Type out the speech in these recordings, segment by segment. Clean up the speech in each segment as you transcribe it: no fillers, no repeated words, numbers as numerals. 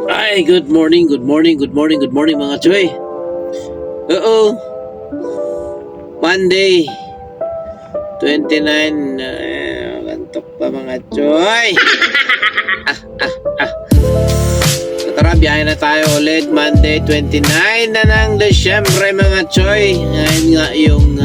Ay, good morning mga choy. Oo. Monday 29 kantok pa mga choy. So, tara, biyahe na tayo ulit. Monday 29 na ng Desyembre mga choy. Ngayon nga yung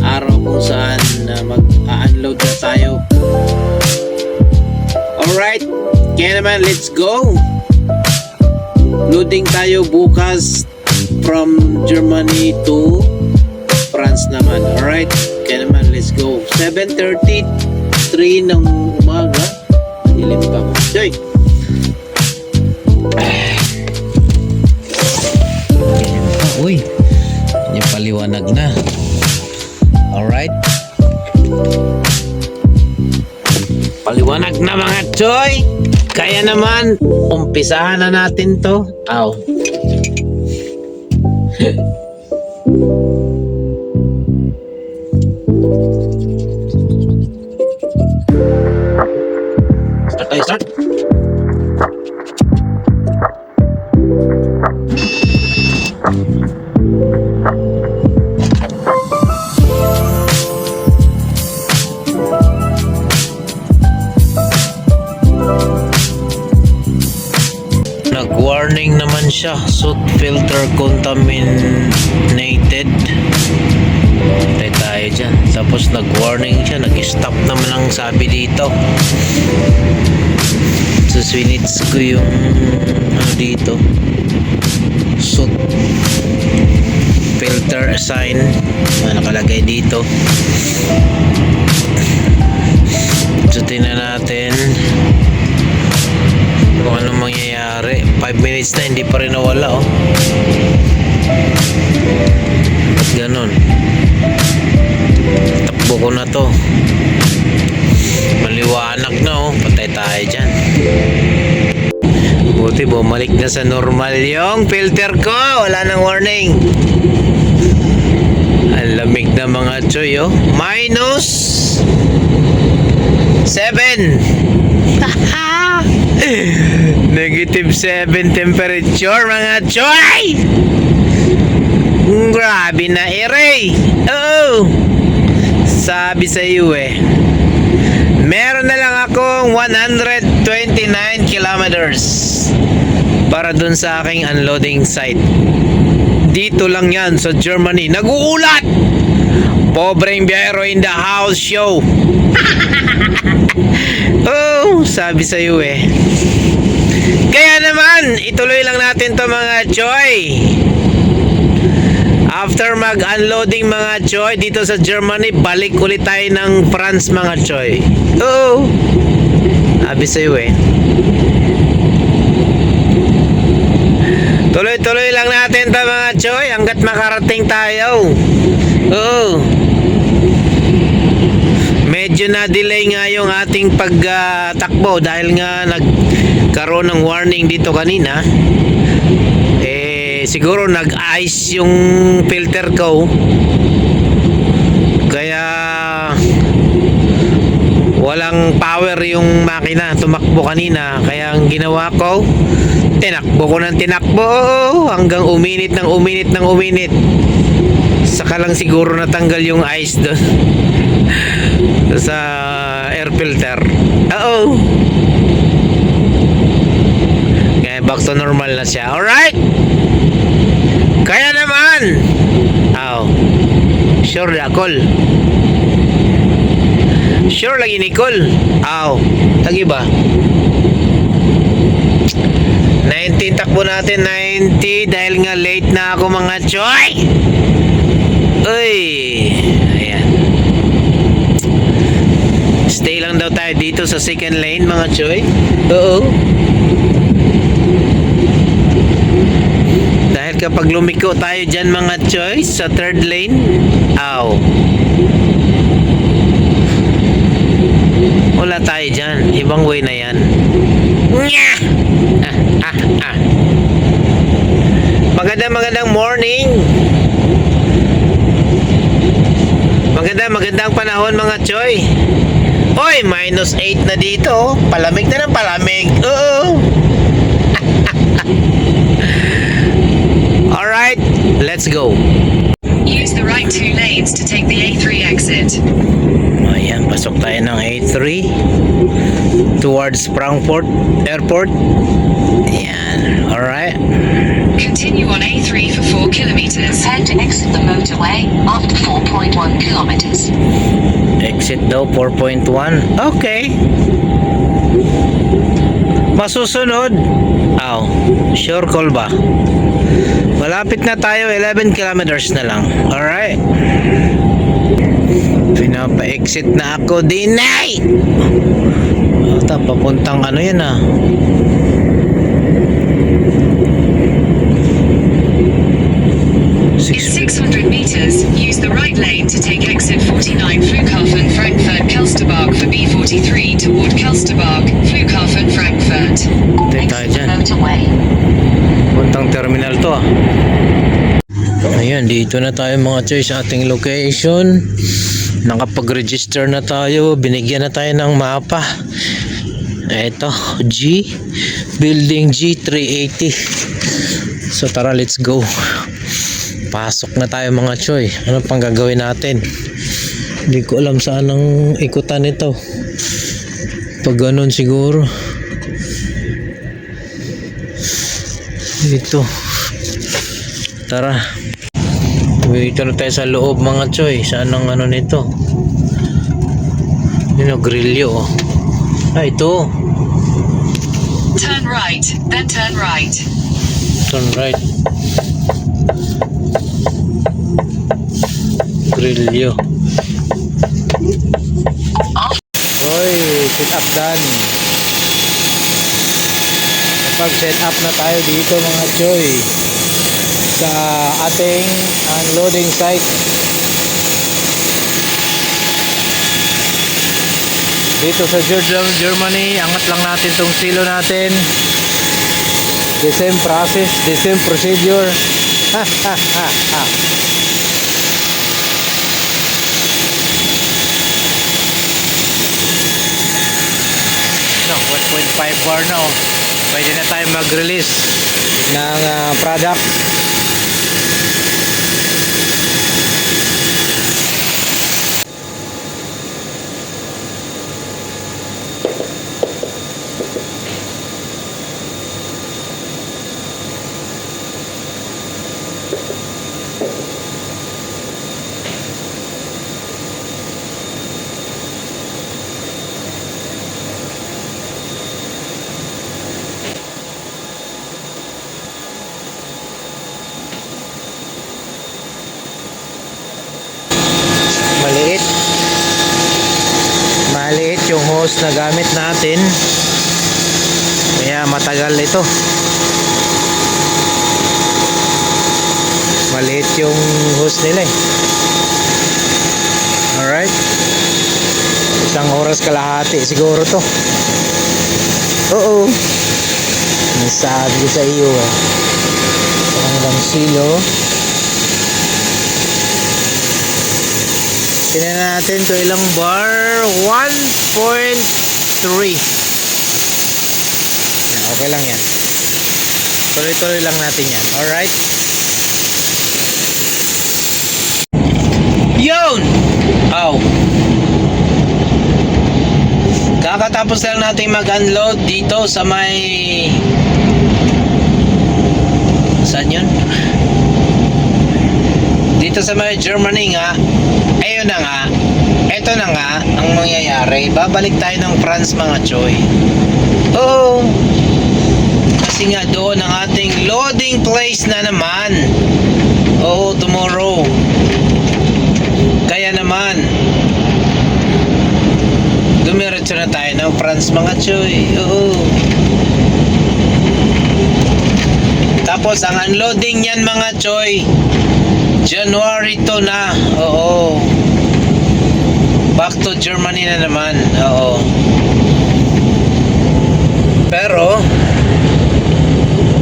araw kung saan mag-unload na tayo. Alright, kaya naman let's go. Loading tayo bukas from Germany to France naman. Alright, kaya naman let's go. 7:33 ng umaga. Dilim pa mo. Joy! Uy, yung paliwanag na. Alright. Paliwanag na mga choy. Kaya naman, umpisahan na natin to. Aw. Start tayo, start. Nag-warning naman siya, soot filter contaminated. Hintay tayo dyan. Tapos nag-warning siya, nag-stop naman ang sabi dito. So swinits ko yung dito, soot filter sign na nakalagay dito. So tingnan natin kung anong mangyayari. 5 minutes na hindi pa rin nawala, oh. Ba't ganun? Takbo ko na to. Maliwanag na, oh. Patay tayo dyan. Buti bumalik na sa normal yung filter ko. Wala nang warning. Ang lamig na mga choy, oh. Minus 7. Negative 7 temperature mga choy. Grabe na ere. Oh, sabi sa iyo meron na lang akong 129 kilometers para dun sa aking unloading site. Dito lang yan sa Germany. Nag-uulat. Pobreng biyahero in the house show. Oh, sabi sa iyo Kaya naman, ituloy lang natin to mga choy. After mag-unloading mga choy dito sa Germany, balik ulit tayo ng France mga choy. Oh, sabi sa iyo Tuloy-tuloy lang natin to mga choy hanggat makarating tayo. Oh, medyo na-delay nga yung ating pagtakbo dahil nga nagkaroon ng warning dito kanina. Siguro nag-ice yung filter ko. Kaya walang power yung makina. Tumakbo kanina. Kaya ang ginawa ko, tinakbo ko ng tinakbo hanggang uminit ng uminit ng uminit. Saka lang siguro natanggal yung ice doon sa air filter. Kaya back to normal na siya. Alright. Kaya naman, sure dakol. Sure lagi Nicole. Lagi ba? 19 takbo natin, 90 dahil nga late na ako mga choy. Uy, ayan. Stay lang daw tayo dito sa second lane mga choy. Oo. Dahil kapag lumiko tayo dyan mga choy sa third lane, wala tayo dyan. Ibang way na yan. Magandang morning. pala, magandang panahon mga choy. Oy, -8 na dito. Palamig na ng palamig. Oo. Alright, let's go. Use the right 2 lanes to take the A3 exit. Ayan, pasok tayo ng A3 towards Frankfurt Airport. Ayan, alright. Continue on A3 for 4 kilometers. Prepare to exit the motorway after 4.1 kilometers. Exit daw 4.1. Okay. Masusunod. Sure call ba? Malapit na tayo, 11 kilometers na lang. Alright. Pinapa-exit na ako din ay! Papuntang ano yan ah. In 600 meters, use the right lane to take exit 49 Flughafen Frankfurt Kelsterbach for B43 toward Kelsterbach, Flughafen Frankfurt. Tayo tayo Exit dyan. the motorway. Puntang terminal to ah. Ayan, dito na tayo mga choy sa ating location. Nakapag-register na tayo. Binigyan na tayo ng mapa. Eto, Building G380. So tara, let's go. Pasok na tayo mga choy. Ano pang gagawin natin? Hindi ko alam saan ang ikutan nito. Pag ganun siguro. Dito. Tara. Dito na tayo sa loob mga choy. Saan ang ano nito? Yun o, grilyo oh. Ito. Turn right, then turn right. Turn right. Grilyo. Hoy, set up done. Kapag set up na tayo dito mga choy sa ating unloading site. Dito sa Germany, angat lang natin tong silo natin. The same process, the same procedure. No, 1.5 bar na oh. Pwede na tayo mag-release ng product. Maliit yung hose na gamit natin, kaya matagal ito. Maliit yung hose nila eh. Alright, 1 oras kalahati siguro to. Oo, nasabi ko sa iyo eh. Ang silo. Tingnan natin kung ilang bar. 1.3. Okay lang yan. Tuloy-tuloy lang natin yan. Alright. Yun! Kakatapos lang natin mag-unload dito sa may... Saan yun? Dito sa may Germany nga. Ayun na nga. Ito na nga ang mangyayari. Babalik tayo ng France mga choy. Oo. Kasi nga doon ang ating loading place na naman. Oo, tomorrow. Kaya naman dumiretso na tayo ng France mga choy. Oo. Tapos ang unloading yan mga choy, January to na. Oo. Back to Germany na naman. Oo. Pero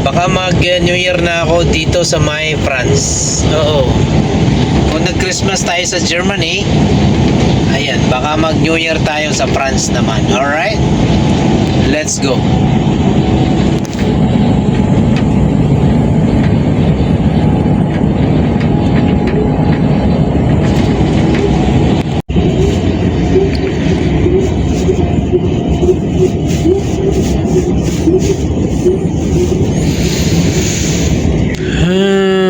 baka mag New Year na ako dito sa may France. Oo. pag nag-Christmas tayo sa Germany, ayan, baka mag-New Year tayo sa France naman. Alright? Let's go.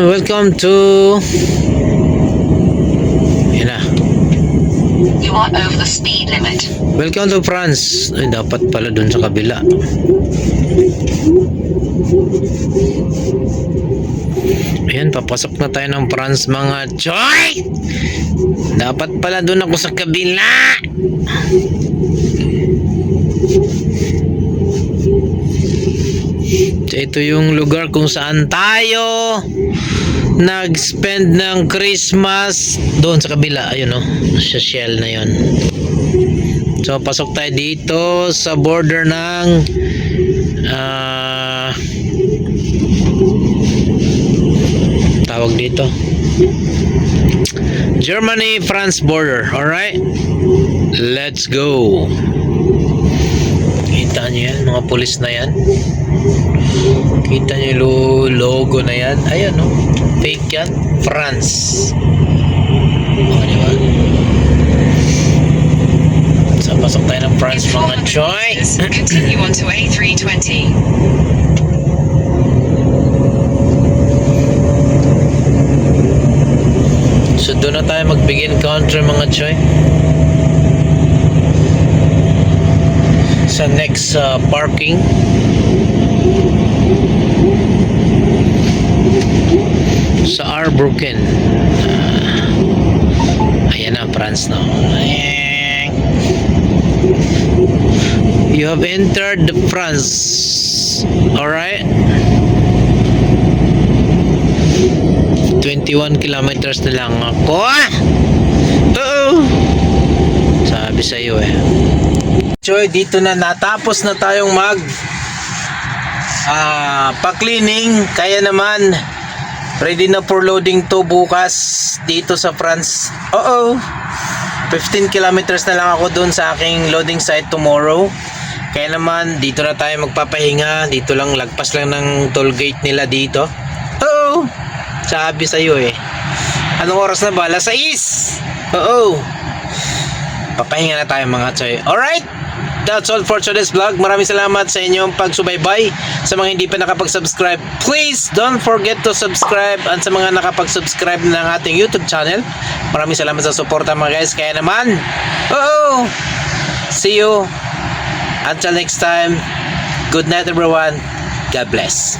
Welcome to... Yan na. You are over the speed limit. Welcome to France. Ay, dapat pala dun sa kabila. Ayan, papasok na tayo ng France, mga choy! Dapat pala dun ako sa kabila. So, ito yung lugar kung saan tayo nag-spend ng Christmas doon sa kabila. Ayun, oh, sa Shell na yon. So pasok tayo dito sa border ng tawag dito Germany-France border. Alright, let's go. Kita nyo yan, mga pulis na yan. Kita nyo yung logo na yan. Ayan, no? Fake yan. France. O, diba? So, pasok tayo ng France, In mga 400 choy. meters, continue on to A320. So, doon na tayo mag-begin country, mga choy. Sa next parking. Sa Saarbrücken. Ayan na, France na. You have entered the France. Alright. 21 kilometers na lang ako. Oo. Sabi sa'yo eh. Choy, dito na natapos na tayong pa-cleaning, kaya naman ready na for loading to bukas dito sa France. 15 kilometers na lang ako dun sa aking loading site tomorrow. Kaya naman dito na tayo magpapahinga. Dito lang, lagpas lang ng toll gate nila dito. Sabi sa'yo eh. Anong oras na ba? Alas 6. Papahinga na tayo, mga choy. Alright, that's all for today's vlog. Maraming salamat sa inyong pagsubaybay. Sa mga hindi pa nakapag-subscribe, please don't forget to subscribe. And sa mga nakapag-subscribe ng ating YouTube channel, maraming salamat sa suporta, mga guys. Kaya naman, see you until next time. Good night, everyone. God bless.